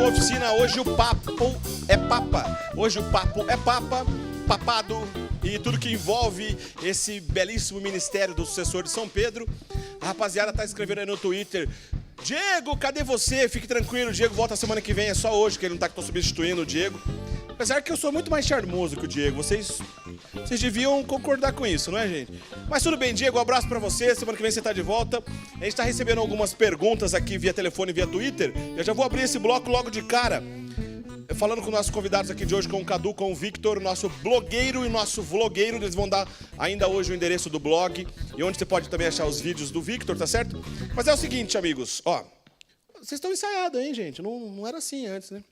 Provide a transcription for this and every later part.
Oficina, hoje o papo é papa. Hoje o papo é papa, papado e tudo que envolve esse belíssimo ministério do sucessor de São Pedro. A rapaziada tá escrevendo aí no Twitter: Diego, cadê você? Fique tranquilo, o Diego volta semana que vem, é só hoje que ele não tá, que tô substituindo o Diego. Apesar que eu sou muito mais charmoso que o Diego, vocês deviam concordar com isso, não é, gente? Mas tudo bem, Diego, um abraço pra você, semana que vem você tá de volta. A gente tá recebendo algumas perguntas aqui via telefone e via Twitter. Eu já vou abrir esse bloco logo de cara, falando com nossos convidados aqui de hoje, com o Cadu, com o Victor, nosso blogueiro e nosso vlogueiro. Eles vão dar ainda hoje o endereço do blog e onde você pode também achar os vídeos do Victor, tá certo? Mas é o seguinte, amigos, ó, vocês estão ensaiados, hein, gente? Não era assim antes, né?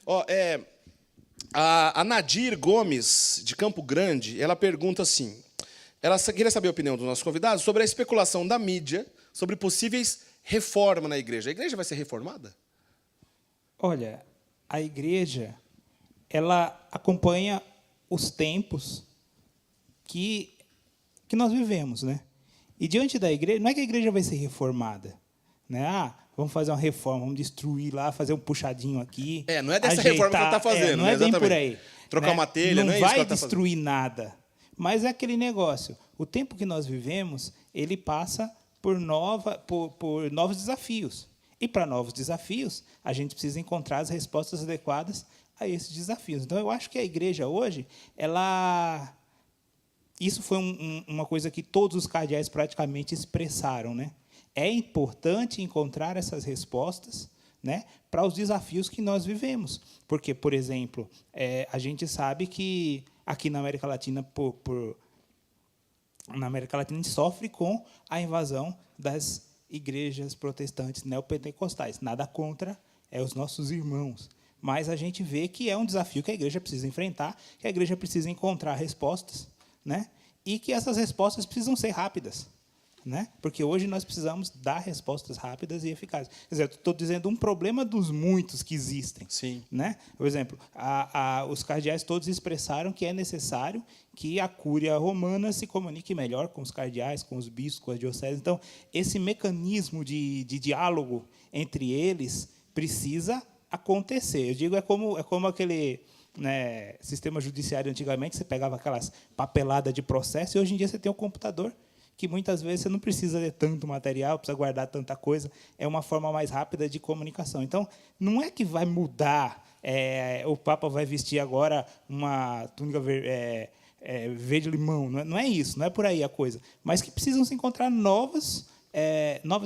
Ó, a Nadir Gomes, de Campo Grande, ela pergunta assim, ela queria saber a opinião dos nossos convidados sobre a especulação da mídia sobre possíveis reformas na igreja. A igreja vai ser reformada? Olha, a igreja, ela acompanha os tempos que nós vivemos, né? E diante da igreja, não é que a igreja vai ser reformada, né? Vamos fazer uma reforma, vamos destruir lá, fazer um puxadinho aqui. Não é dessa reforma que ela está fazendo, não é bem por aí. Trocar uma telha, não é isso que ela vai está destruir nada. Mas é aquele negócio. O tempo que nós vivemos, ele passa por novos desafios. E para novos desafios, a gente precisa encontrar as respostas adequadas a esses desafios. Então, eu acho que a igreja hoje, isso foi uma coisa que todos os cardeais praticamente expressaram, né? É importante encontrar essas respostas, né, para os desafios que nós vivemos. Porque, por exemplo, a gente sabe que aqui na América Latina, na América Latina, a gente sofre com a invasão das igrejas protestantes neopentecostais. Nada contra os nossos irmãos. Mas a gente vê que é um desafio que a igreja precisa enfrentar, que a igreja precisa encontrar respostas, né, e que essas respostas precisam ser rápidas. Né? Porque hoje nós precisamos dar respostas rápidas e eficazes. Quer dizer, estou dizendo um problema dos muitos que existem. Sim. Né? Por exemplo, os cardeais todos expressaram que é necessário que a cúria romana se comunique melhor com os cardeais, com os bispos, com as dioceses. Então, esse mecanismo de diálogo entre eles precisa acontecer. Eu digo, é como aquele, né, sistema judiciário antigamente, você pegava aquelas papeladas de processo, e hoje em dia você tem o computador, que muitas vezes você não precisa de tanto material, precisa guardar tanta coisa, é uma forma mais rápida de comunicação. Então, não é que vai mudar, o Papa vai vestir agora uma túnica verde-limão, não é isso, não é por aí a coisa, mas que precisam se encontrar novas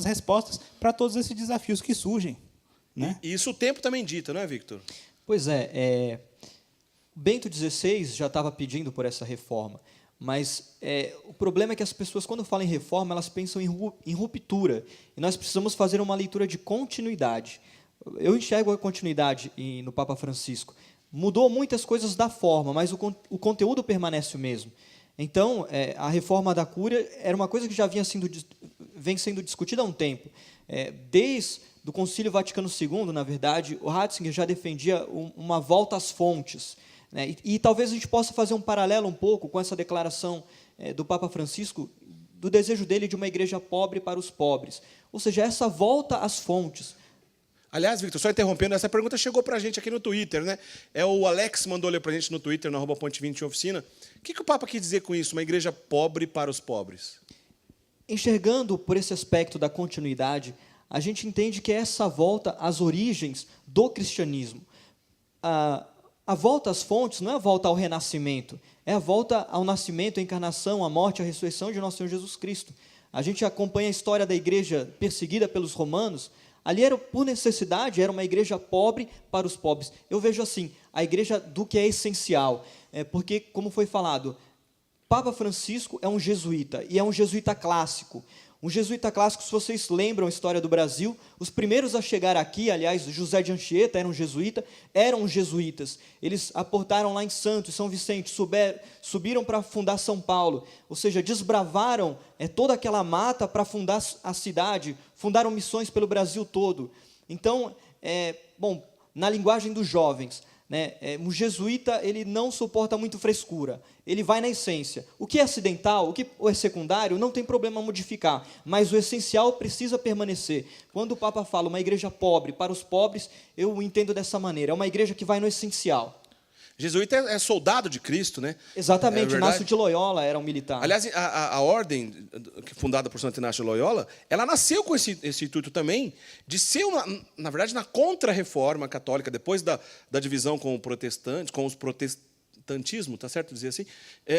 respostas para todos esses desafios que surgem. Né? E isso o tempo também dita, não é, Victor? Pois Bento XVI já estava pedindo por essa reforma. Mas o problema é que as pessoas, quando falam em reforma, elas pensam em ruptura. E nós precisamos fazer uma leitura de continuidade. Eu enxergo a continuidade no Papa Francisco. Mudou muitas coisas da forma, mas o conteúdo permanece o mesmo. Então, a reforma da cúria era uma coisa que já vem sendo discutida há um tempo. Desde o Concílio Vaticano II, na verdade, o Ratzinger já defendia uma volta às fontes. E talvez a gente possa fazer um paralelo um pouco com essa declaração do Papa Francisco, do desejo dele de uma igreja pobre para os pobres. Ou seja, essa volta às fontes. Aliás, Victor, só interrompendo, essa pergunta chegou para a gente aqui no Twitter, né? O Alex mandou ler para a gente no Twitter, no @ponte20 oficina. O que o Papa quis dizer com isso, uma igreja pobre para os pobres? Enxergando por esse aspecto da continuidade, a gente entende que é essa volta às origens do cristianismo. A volta às fontes não é a volta ao renascimento, é a volta ao nascimento, à encarnação, à morte, à ressurreição de nosso Senhor Jesus Cristo. A gente acompanha a história da igreja perseguida pelos romanos. Ali era por necessidade, era uma igreja pobre para os pobres. Eu vejo assim, a igreja do que é essencial, porque, como foi falado, Papa Francisco é um jesuíta, e é um jesuíta clássico. Um jesuíta clássico, se vocês lembram a história do Brasil, os primeiros a chegar aqui, aliás, José de Anchieta eram jesuítas. Eles aportaram lá em Santos, São Vicente, subiram para fundar São Paulo, ou seja, desbravaram toda aquela mata para fundar a cidade, fundaram missões pelo Brasil todo. Então, bom, na linguagem dos jovens, né, o jesuíta ele não suporta muito frescura, ele vai na essência. O que é acidental, o que é secundário, não tem problema modificar, mas o essencial precisa permanecer. Quando o Papa fala uma igreja pobre para os pobres, eu entendo dessa maneira, é uma igreja que vai no essencial. Jesuíta é soldado de Cristo, né? Exatamente, Inácio de Loyola era um militar. Aliás, a ordem fundada por Santo Inácio de Loyola, ela nasceu com esse intuito também de ser, na verdade, na contra-reforma católica, depois da divisão com os protestantismo, tá certo dizer assim?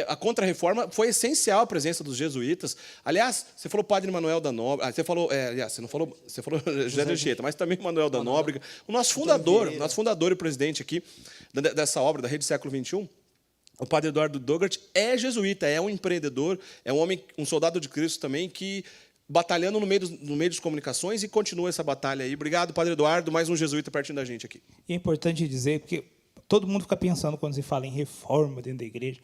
A contra-reforma foi essencial a presença dos jesuítas. Aliás, você falou Padre Manuel da Nóbrega, você falou José de Anchieta, mas também Manuel da Nóbrega, o nosso fundador e presidente aqui dessa obra da Rede Século XXI. O Padre Eduardo Dogart é jesuíta, é um empreendedor, é um homem, um soldado de Cristo também, que batalhando no meio das comunicações e continua essa batalha aí. Obrigado, Padre Eduardo, mais um jesuíta pertinho da gente aqui. E é importante dizer, porque todo mundo fica pensando quando se fala em reforma dentro da igreja.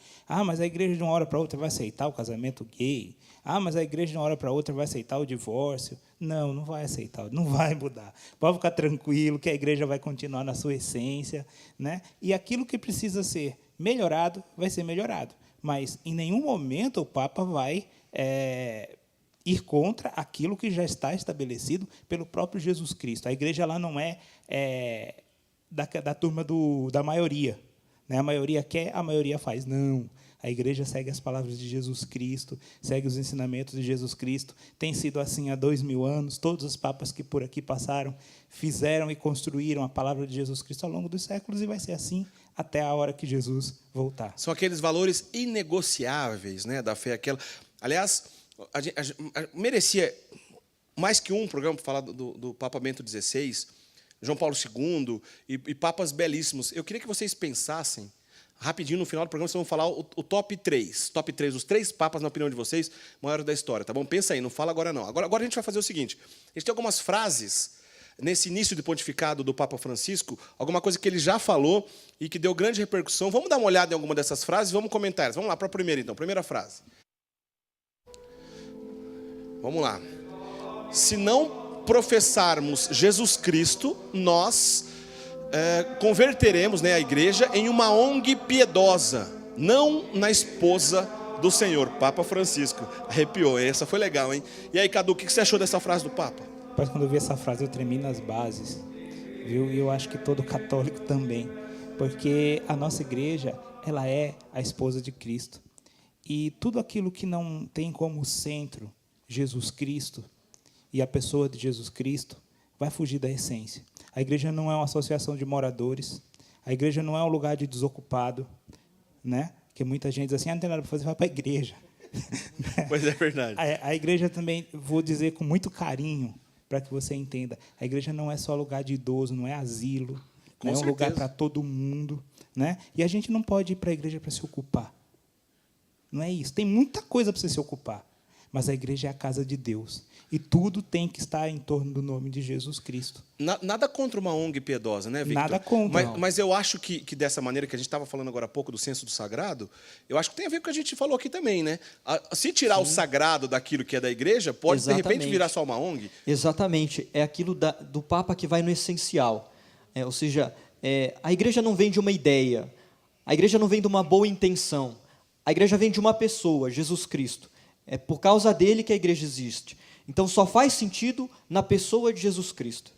Mas a igreja de uma hora para outra vai aceitar o casamento gay. Mas a igreja de uma hora para outra vai aceitar o divórcio. Não, não vai aceitar, não vai mudar. Pode ficar tranquilo que a igreja vai continuar na sua essência, né? E aquilo que precisa ser melhorado, vai ser melhorado. Mas, em nenhum momento, o Papa vai ir contra aquilo que já está estabelecido pelo próprio Jesus Cristo. A igreja ela não é da turma da maioria. Né? A maioria quer, a maioria faz. Não. A igreja segue as palavras de Jesus Cristo, segue os ensinamentos de Jesus Cristo. Tem sido assim há 2000 anos. Todos os papas que por aqui passaram fizeram e construíram a palavra de Jesus Cristo ao longo dos séculos e vai ser assim até a hora que Jesus voltar. São aqueles valores inegociáveis, né, da fé. Aliás, a merecia mais que um programa para falar do Papa Bento XVI, João Paulo II e papas belíssimos. Eu queria que vocês pensassem, rapidinho, no final do programa, vocês vão falar o top 3. Top 3, os 3 papas, na opinião de vocês, maiores da história, tá bom? Pensa aí, não fala agora não. Agora a gente vai fazer o seguinte, a gente tem algumas frases nesse início de pontificado do Papa Francisco, alguma coisa que ele já falou e que deu grande repercussão. Vamos dar uma olhada em alguma dessas frases, vamos comentar. Vamos lá para a primeira, então. Primeira frase. Vamos lá. Se não professarmos Jesus Cristo, nós converteremos, né, a igreja em uma ONG piedosa, não na esposa do Senhor. Papa Francisco. Arrepiou, essa foi legal, hein? E aí, Cadu, o que você achou dessa frase do Papa? Mas quando eu vi essa frase, eu tremi nas bases, viu? E eu acho que todo católico também, porque a nossa igreja, ela é a esposa de Cristo. E tudo aquilo que não tem como centro Jesus Cristo e a pessoa de Jesus Cristo vai fugir da essência. A igreja não é uma associação de moradores, a igreja não é um lugar de desocupado, né? Que muita gente diz assim, não tem nada para fazer, vai para a igreja. Pois é verdade. A igreja também, vou dizer com muito carinho, para que você entenda, a igreja não é só lugar de idoso, não é asilo, não é um lugar para todo mundo, né? E a gente não pode ir para a igreja para se ocupar. Não é isso. Tem muita coisa para você se ocupar, mas a igreja é a casa de Deus. E tudo tem que estar em torno do nome de Jesus Cristo. Nada contra uma ONG piedosa, né, Victor? Nada contra. Mas eu acho que dessa maneira que a gente estava falando agora há pouco do senso do sagrado, eu acho que tem a ver com o que a gente falou aqui também, né? Se tirar o sagrado daquilo que é da igreja, pode, de repente, virar só uma ONG. Exatamente. É aquilo do Papa que vai no essencial. Ou seja, a igreja não vem de uma ideia, a igreja não vem de uma boa intenção, a igreja vem de uma pessoa, Jesus Cristo. É por causa dele que a igreja existe. Então, só faz sentido na pessoa de Jesus Cristo.